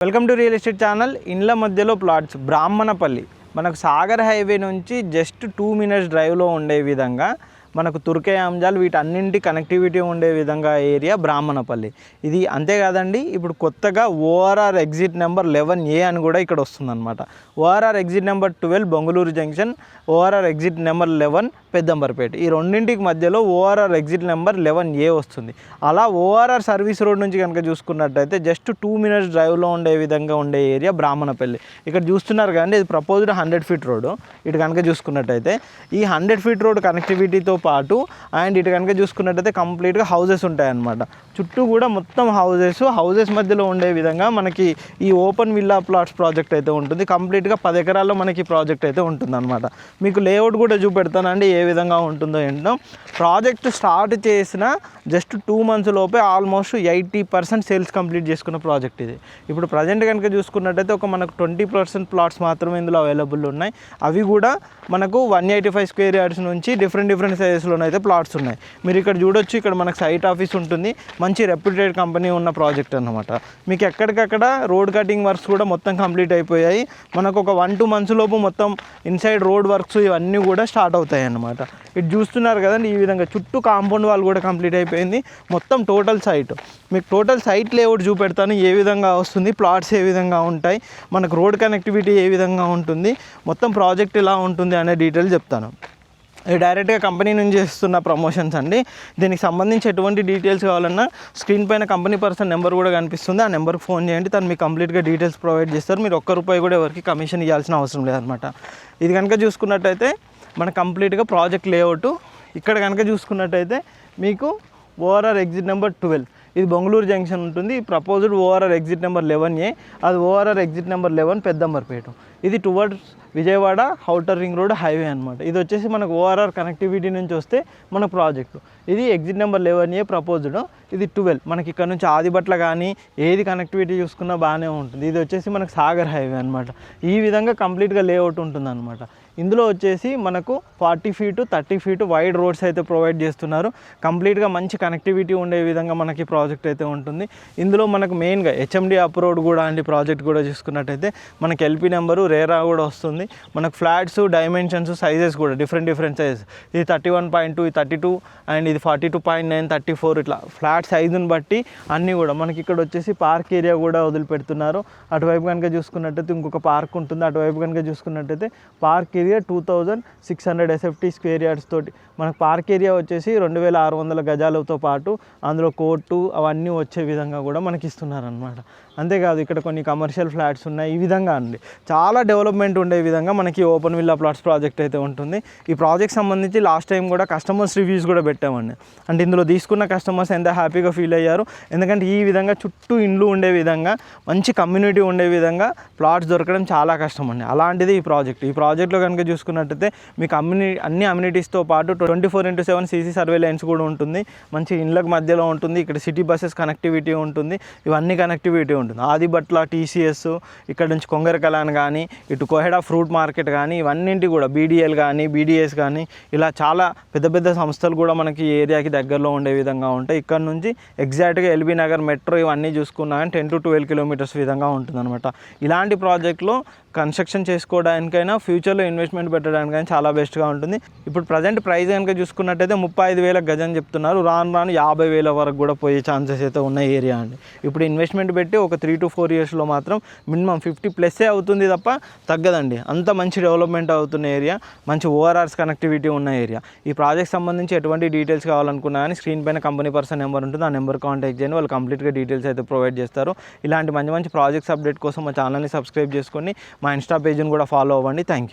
Welcome to real estate channel. ఇండ్ల మధ్యలో plots Brahmanapalli మనకు సాగర్ హైవే నుంచి జస్ట్ 2 minutes డ్రైవ్లో ఉండే విధంగా మనకు తుర్కే అంజాల్ వీటన్నింటి కనెక్టివిటీ ఉండే విధంగా ఏరియా బ్రాహ్మణపల్లి. ఇది అంతేకాదండి, ఇప్పుడు కొత్తగా ఓఆర్ఆర్ ఎగ్జిట్ నెంబర్ 11A అని కూడా ఇక్కడ వస్తుందన్నమాట. ORR exit number 12 Bengaluru junction, ORR exit number 11 Peddamberpet. ఈ రెండింటికి మధ్యలో ఓఆర్ఆర్ ఎగ్జిట్ నెంబర్ 11A వస్తుంది. అలా ఓఆర్ఆర్ సర్వీస్ రోడ్ నుంచి కనుక చూసుకున్నట్టయితే జస్ట్ 2 minutes డ్రైవ్లో ఉండే విధంగా ఉండే ఏరియా బ్రాహ్మణపల్లి. ఇక్కడ చూస్తున్నారు కానీ ఇది ప్రపోజ్డ్ 100 feet రోడ్. ఇటు కనుక చూసుకున్నట్టయితే ఈ 100 feet రోడ్ కనెక్టివిటీతో పాటు అండ్ ఇటు కనుక చూసుకున్నట్టయితే కంప్లీట్గా హౌజెస్ ఉంటాయన్నమాట. చుట్టూ కూడా మొత్తం హౌజెస్ మధ్యలో ఉండే విధంగా మనకి ఈ ఓపెన్ విల్లా ప్లాట్స్ ప్రాజెక్ట్ అయితే ఉంటుంది. కంప్లీట్గా 10 ఎకరాల్లో మనకి ప్రాజెక్ట్ అయితే ఉంటుందన్నమాట. మీకు లేఅవుట్ కూడా చూపెడతానండి ఏ విధంగా ఉంటుందో ఏంటో. ప్రాజెక్ట్ స్టార్ట్ చేసిన జస్ట్ 2 months లోపే ఆల్మోస్ట్ 80% సేల్స్ కంప్లీట్ చేసుకున్న ప్రాజెక్ట్ ఇది. ఇప్పుడు ప్రజెంట్ కనుక చూసుకున్నట్టయితే మనకు 20% ప్లాట్స్ మాత్రమే ఇందులో అవైలబుల్ ఉన్నాయి. అవి కూడా మనకు 185 square yards నుంచి డిఫరెంట్ సైజెస్లోనే అయితే ప్లాట్స్ ఉన్నాయి. మీరు ఇక్కడ చూడొచ్చు, ఇక్కడ మనకు సైట్ ఆఫీస్ ఉంటుంది. మంచి రెప్యూటెడ్ కంపెనీ ఉన్న ప్రాజెక్ట్ అన్నమాట. మీకు ఎక్కడికక్కడ రోడ్ కటింగ్ వర్క్స్ కూడా మొత్తం కంప్లీట్ అయిపోయాయి. మనకు ఒక 1-2 months లోపు మొత్తం ఇన్సైడ్ రోడ్ వర్క్స్ ఇవన్నీ కూడా స్టార్ట్ అవుతాయి అన్నమాట. ఇటు చూస్తున్నారు కదండి, ఈ విధంగా చుట్టూ కాంపౌండ్ వాల్ కూడా కంప్లీట్ అయిపోయింది. మొత్తం టోటల్ సైట్ మీకు టోటల్ సైట్ లేఅవుట్ చూపెడతాను, ఏ విధంగా వస్తుంది, ప్లాట్స్ ఏ విధంగా ఉంటాయి, మనకు రోడ్ కనెక్టివిటీ ఏ విధంగా ఉంటుంది, మొత్తం ప్రాజెక్ట్ ఎలా ఉంటుంది అనే డీటెయిల్ చెప్తాను. ఇది డైరెక్ట్గా కంపెనీ నుంచి చేస్తున్న ప్రమోషన్స్ అండి. దీనికి సంబంధించి ఎటువంటి డీటెయిల్స్ కావాలన్నా స్క్రీన్ పైన కంపెనీ పర్సన్ నెంబర్ కూడా కనిపిస్తుంది. ఆ నెంబర్కి ఫోన్ చేయండి, తను మీకు కంప్లీట్గా డీటెయిల్స్ ప్రొవైడ్ చేస్తారు. మీరు ₹1 కూడా ఎవరికి కమిషన్ ఇవ్వాల్సిన అవసరం లేదనమాట. ఇది కనుక చూసుకున్నట్టయితే మన కంప్లీట్గా ప్రాజెక్ట్ లేఅవుట్. ఇక్కడ కనుక చూసుకున్నట్టయితే మీకు ఓఆర్ఆర్ ఎగ్జిట్ నెంబర్ 12 ఇది బొంగళూరు జంక్షన్ ఉంటుంది. Proposed ORR exit number 11A, అది ఓఆర్ఆర్ ఎగ్జిట్ నెంబర్ 11 పెద్దంబర్పేట. ఇది towards Vijayawada outer ring road highway అనమాట. ఇది వచ్చేసి మనకు ఓఆర్ఆర్ కనెక్టివిటీ నుంచి వస్తే మన ప్రాజెక్టు. ఇది ఎగ్జిట్ నెంబర్ 11A ప్రపోజ్డ్. ఇది 12 మనకి ఇక్కడ నుంచి ఆదిబట్ల కానీ ఏది కనెక్టివిటీ చూసుకున్నా బాగానే ఉంటుంది. ఇది వచ్చేసి మనకు సాగర్ హైవే అనమాట. ఈ విధంగా కంప్లీట్గా లేఅవుట్ ఉంటుంది అనమాట. ఇందులో వచ్చేసి మనకు 40 feet 30 feet వైడ్ రోడ్స్ అయితే ప్రొవైడ్ చేస్తున్నారు. కంప్లీట్గా మంచి కనెక్టివిటీ ఉండే విధంగా మనకి ప్రాజెక్ట్ అయితే ఉంటుంది. ఇందులో మనకు మెయిన్గా HMD అప్రోడ్ కూడా అండి ప్రాజెక్ట్ కూడా చూసుకున్నట్టయితే మనకి LP నెంబరు రేరా కూడా వస్తుంది. మనకు ఫ్లాట్స్ డైమెన్షన్స్ సైజెస్ కూడా డిఫరెంట్ సైజెస్. ఇది 31.2, ఇది 32 అండ్ ఇది 42.9, 34 ఇట్లా ఫ్లాట్ సైజుని బట్టి అన్నీ కూడా మనకి ఇక్కడ వచ్చేసి పార్క్ ఏరియా కూడా వదిలిపెడుతున్నారు. అటువైపు కనుక చూసుకున్నట్టయితే ఇంకొక పార్క్ ఉంటుంది. అటువైపు కనుక చూసుకున్నట్టయితే park area 2600 SFT square yards తోటి మనకు పార్క్ ఏరియా వచ్చేసి 2600 గజాలతో పాటు అందులో కోర్టు అవన్నీ వచ్చే విధంగా కూడా మనకి ఇస్తున్నారనమాట. అంతేకాదు ఇక్కడ కొన్ని కమర్షియల్ ఫ్లాట్స్ ఉన్నాయి. ఈ విధంగా అండి చాలా డెవలప్మెంట్ ఉండే విధంగా మనకి ఓపెన్ విల్లా ప్లాట్స్ ప్రాజెక్ట్ అయితే ఉంటుంది. ఈ ప్రాజెక్ట్ సంబంధించి లాస్ట్ టైం కూడా కస్టమర్స్ రివ్యూస్ కూడా పెట్టామండి. అంటే ఇందులో తీసుకున్న కస్టమర్స్ ఎంత హ్యాపీగా ఫీల్ అయ్యారు. ఎందుకంటే ఈ విధంగా చుట్టూ ఇండ్లు ఉండే విధంగా మంచి కమ్యూనిటీ ఉండే విధంగా ప్లాట్స్ దొరకడం చాలా కష్టం అండి. అలాంటిది ఈ ప్రాజెక్ట్లో కనుక చూసుకున్నట్టయితే మీకు అన్ని అమ్యూనిటీస్తో పాటు 24/7 CC సర్వే లైన్స్ కూడా ఉంటుంది. మంచి ఇండ్లకు మధ్యలో ఉంటుంది. ఇక్కడ సిటీ బస్సెస్ కనెక్టివిటీ ఉంటుంది. ఇవన్నీ కనెక్టివిటీ ఉంటుంది. ఆదిబట్ల TCS, ఇక్కడ నుంచి కొంగరకలాన్ కానీ ఇటు కోహెడా ఫ్రూట్ మార్కెట్ కానీ ఇవన్నింటి కూడా BDL కానీ BDS కానీ ఇలా చాలా పెద్ద సంస్థలు కూడా మనకి ఏరియాకి దగ్గరలో ఉండే విధంగా ఉంటాయి. ఇక్కడ నుంచి ఎగ్జాక్ట్గా LB నగర్ మెట్రో ఇవన్నీ చూసుకున్నా కానీ 10 to 12 kilometers విధంగా ఉంటుందన్నమాట. ఇలాంటి ప్రాజెక్ట్లో కన్స్ట్రక్షన్ చేసుకోవడానికైనా ఫ్యూచర్లో ఇన్వెస్ట్మెంట్ పెట్టడానికైనా చాలా బెస్ట్గా ఉంటుంది. ఇప్పుడు ప్రజెంట్ ప్రైస్ కనుక చూసుకున్నట్టయితే 35,000 గజం చెప్తున్నారు. రాను 50,000 వరకు కూడా పోయే ఛాన్సెస్ అయితే ఉన్న ఏరియా అండి. ఇప్పుడు ఇన్వెస్ట్మెంట్ పెట్టి ఒక 3 to 4 yearsలో మాత్రం మినిమం 50+ అవుతుంది తప్ప తగ్గదండి. అంత మంచి డెవలప్మెంట్ అవుతున్న ఏరియా, మంచి ఓఆర్ఆర్స్ కనెక్టివిటీ ఉన్న ఏరియా. ఈ ప్రాజెక్ట్ సంబంధించి ఎటువంటి డీటెయిల్స్ కావాలనుకున్నా కానీ స్క్రీన్ పైన కంపెనీ పర్సన్ నెంబర్ ఉంటుంది. ఆ నెంబర్ కాంటాక్ట్ చేయండి, వాళ్ళు కంప్లీట్గా డీటెయిల్స్ అయితే ప్రొవైడ్ చేస్తారు. ఇలాంటి మంచి ప్రాజెక్ట్స్ అప్డేట్ కోసం మా ఛానల్ని సబ్స్క్రైబ్ చేసుకోండి. మా ఇన్స్టా పేజ్ని కూడా ఫాలో అవ్వండి. Thank you.